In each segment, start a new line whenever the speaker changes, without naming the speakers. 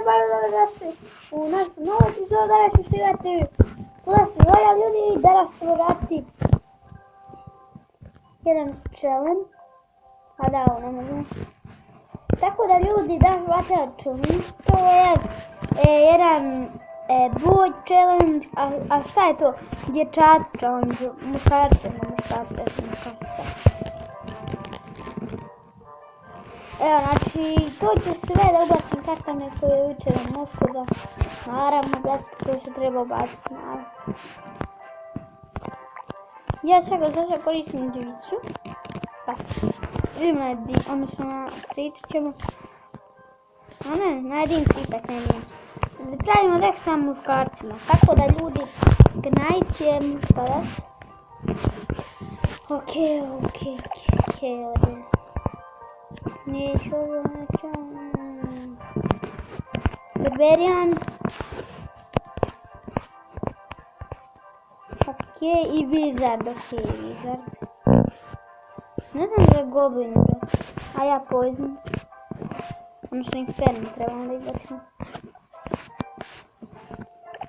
dobrodošli u našu novu epizodu. Danas ću se igrati Clash Royale, ljudi. Danas ćemo raditi jedan challenge. A da, ovo ne možemo. Tako da, ljudi, danas ću raditi challenge. To je jedan boy challenge. A šta je to? Dječac challenge. Muškarce. Evo, znači, to će sve da ubacim kartane koje je jučer nosio da, naravno, brate, to se treba ubaciti, naravno. Ja sada koristim dvicu. Tako, idemo na jedinicu, odnosno na tricu ćemo. A ne, na jedinicu ipak, na jedinicu. Pravimo dek sa muškarcima, tako da, ljudi, Gnajt je muškarac. Okej, ovdje. Neću ovo načam. Barbarian. Okej, i Wizard. Wizard. Ne znam da je Goblin, a ja Poison. Odnosno Inferno trebamo da izbacimo.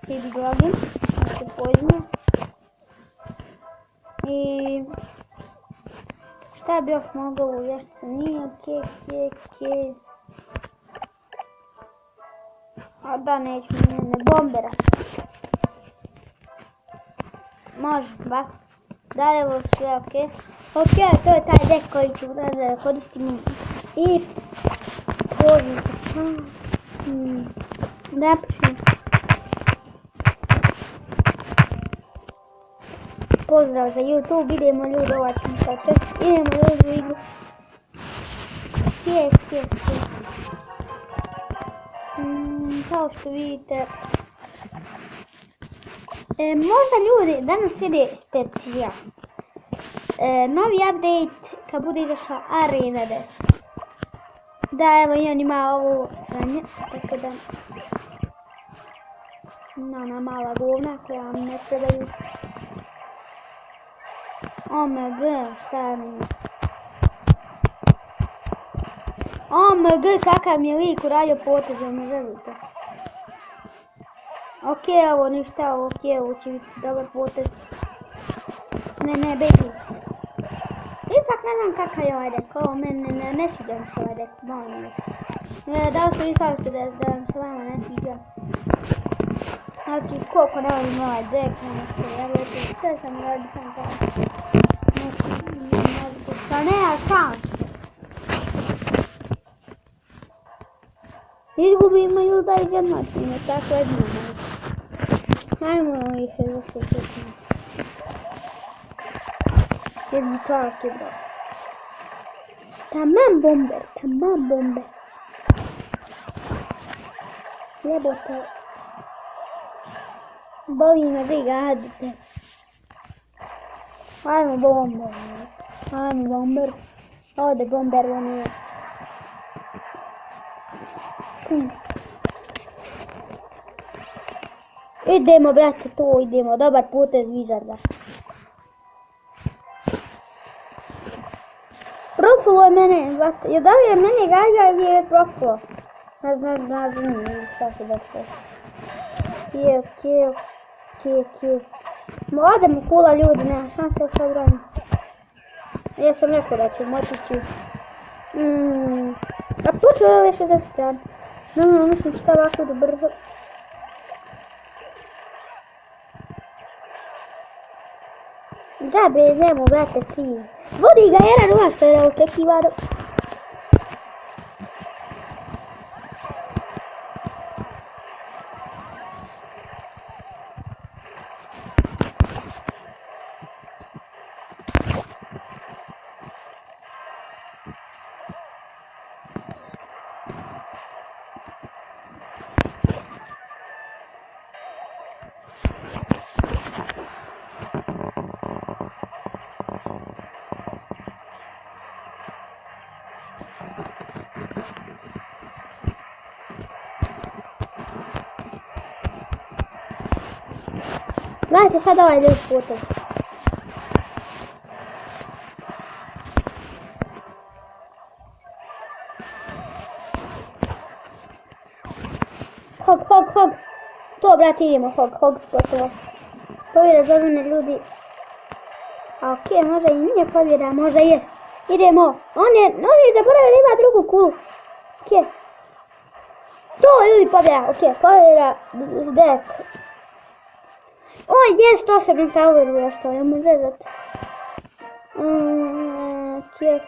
Hit Dragon. Znači Poison. I... šta bi još mogao uvješći? Nije okej. A da, neću ne bombera. Može, ba. Da li ovo sve okej? Okej, to je taj dek koji ću da koristim. I... pozim se. Da počnem. Pozdrav za YouTube, idemo ljudi, ova ćemo sad čest, idemo ljudi u igru. Kao što vidite, možda ljudi, danas ide specijal. Novi update, kad bude izašla Arena 10. Da, evo i on ima ovo sranje, tako da... ona mala govna koja vam ne trebaju. OMG, šta mi? OMG, kakav mi je lik uradio potezom, ne želite. Okej, ovo ništa, okej, ovo će biti dobar potez. Ne, beži. Ipak ne znam kakav je ovaj dek, ovo mene ne sviđa mi se ovaj dek, molim vas. Da li ste vi stavite da vam se vama ne sviđa? Znači, koliko ne volim ovaj dek, sve sam radio sam kao. Pa nema šanse. Izgubimo ili da izjednačimo, tako jedno. Ajmo ih zasjetiti. Jedni čarski broj. Tamam bomber. Jebote. Boli me briga, adite. Ajmo bomber. Ode bomber, on je. Idemo, brate, to idemo. Dobar potez Wizarda. Profulo je mene, brate. Da li je mene gađa ili je profulo? Ne znam, šta se desilo. Okej. Odemo kula ljudi, nema šanse da se odbranim. Ja sam rekao da ću motići. A tu ću ove 60. No, mislim šta ovako da brzo. Da be, idemo, brate, krivo. Vodi ga 1-0 što je očekivano. Gledajte sad ovaj lijep potez. Hog. To, brate, idemo, hog, gotovo. Pobjeda za mene, ljudi. A okej, možda i nije pobjeda, možda jes. Idemo. On je zaboravio da ima drugu kulu. Okej. To, ljudi, pobjeda. Okej, pobjeda. Dek. Oj, gdje je 107 tower ostao, ja mu zezat. Okej.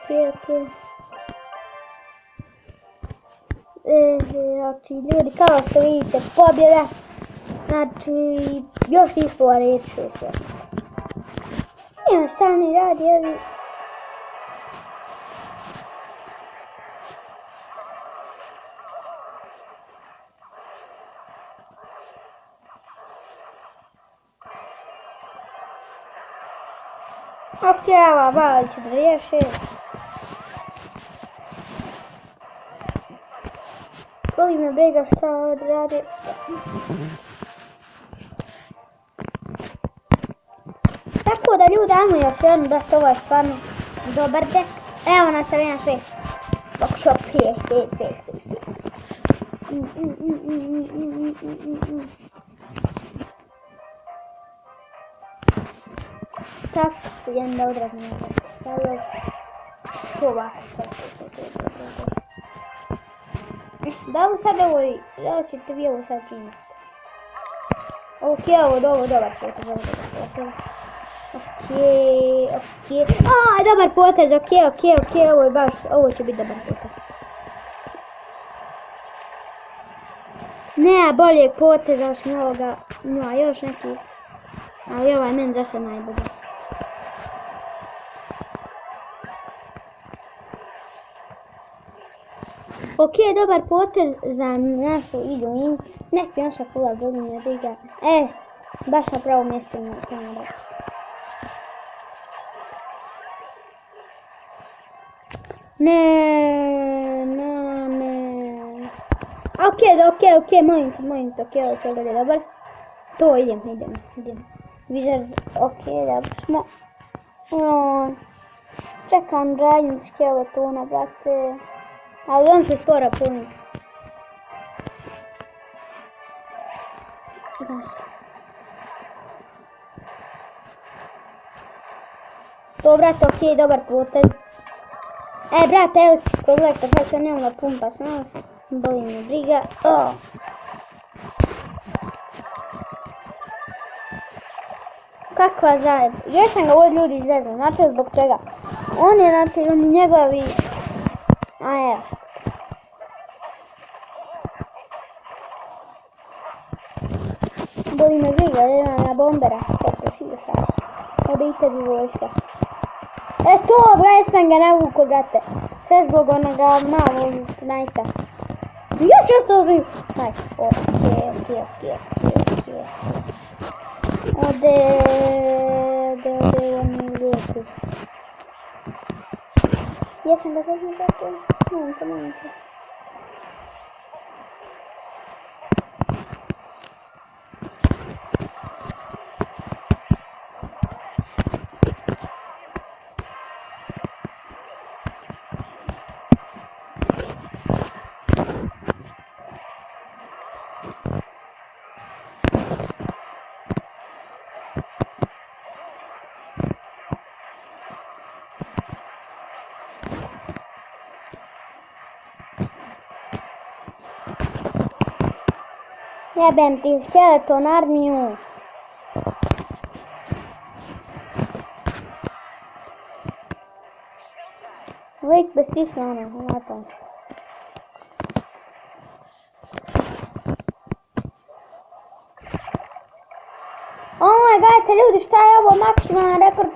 Znači, ljudi, kao što vidite, pobjeda. Znači, još nismo riješili sve. Nema šta ni radi, evi. Okej, evo, malo ću da riješim. Boli me briga šta ovdje radi. Tako da ljudi, ajmo još jedan, brate, ovo je stvarno dobar dek. Evo nas arena 6. Pokušao 5. Tako, idem da odradim ovo. To ovako. Da ovo sad da ćete vi ovo sad činiti. Okej, ovo dobar potez, Okej. Aj, dobar potez, okej, ovo će biti dobar potez. Ne, boljeg poteza osim ovoga, ima još neki, ali ovaj meni za sad najbolji. Okej, dobar potez za našu igru, neki naša kula godina briga. Baš na pravo mjesto na tamo. Ne. Okej, molim te, okej, ovo je dobar. To, idem. Vizar, okej, dobro smo. Čekam Giant Skeletona, brate. Ali on se spora puni. To, brate, okej, dobar potez. Brate, evo si kolektor, sad se nemamo pumpa, znaš. Boli me briga. Kakva zajeb. Jesam ga ovdje ljudi izvezao, znate zbog čega? On je, znači, njegovi... evo. Boli me briga, jedan na bombera. Kako šio sad. Obitelji vojska. To, sam ga navukao, brate. Sve zbog onoga malog snajta. Još je ostao živ. Okej. Ode, on mi lijepi. Jesam ga zatim, brate. Molim te. Jebem ti skeleton armiju. Uvijek bez tisne ono, znate. Gledajte ljudi, šta je ovo maksimalan rekord?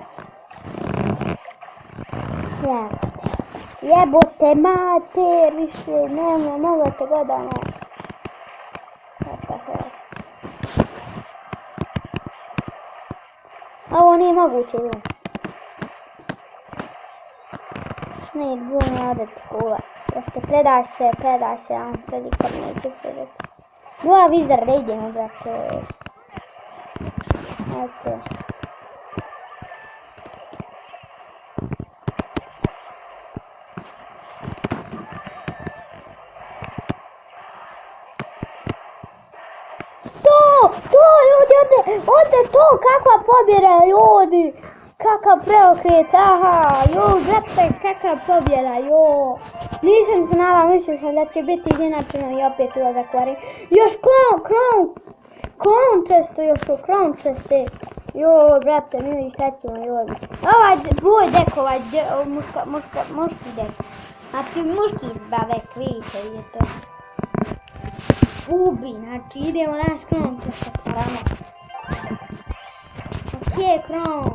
Jebote mater, više nema, mogu te gledamo. Ovo nije moguće, ljudi. Snake, buni, ode ti kula. Jeste, predaj se, on se nikad neće predati. Dva vizar, da idemo, brate. Ajde. To, ljudi, ode to, kakva pobjeda, ljudi. Kakav preokret, aha, brate, kakav pobjeda, Nisam se nadala, mislio sam da će biti izjednačeno i opet ulazak u arenu. Još Crown često, Crown česte. Brate, mili, šta ćemo, Ovaj boj dek, muški dek. Znači, muški badek, vidite, vidite. Ubi, znači, idemo danas Crown često, paramo. Okej, Crown.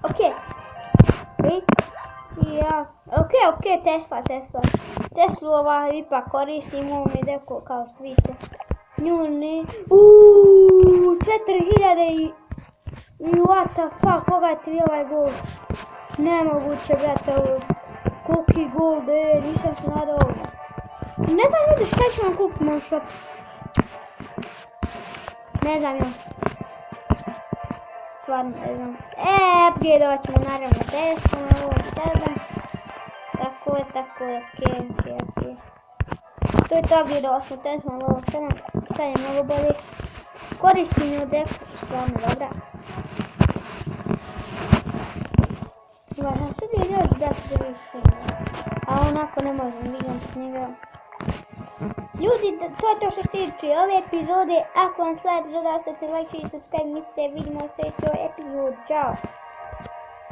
Okej. Okej, Tesla. Teslu ipak koristim, ovo mi deko kao što vidite. Nju ne... 4000 i what the fuck, pogledajte vi ovaj gol. Nemoguće, brate, ovo. Koliki gol, nisam se nadao ovo. Ne znam ljudi šta ćemo kupiti u shop. Ne znam još. Stvarno ne znam. Upgradeovat ćemo naravno Tesla na ovom sada. Tako je, okej. To je to, upgradeovat smo Tesla na ovom sada. Sad je mnogo bolje. Koristim ju deku, stvarno dobra. Vam sudio još da se više. A onako ne možem, vidim s njega. Ljudi, to je to što se tiče ove epizode. Ako vam sva epizoda, ostavite like i subscribe. Mi se vidimo u sljedećoj epizodi. Ćao!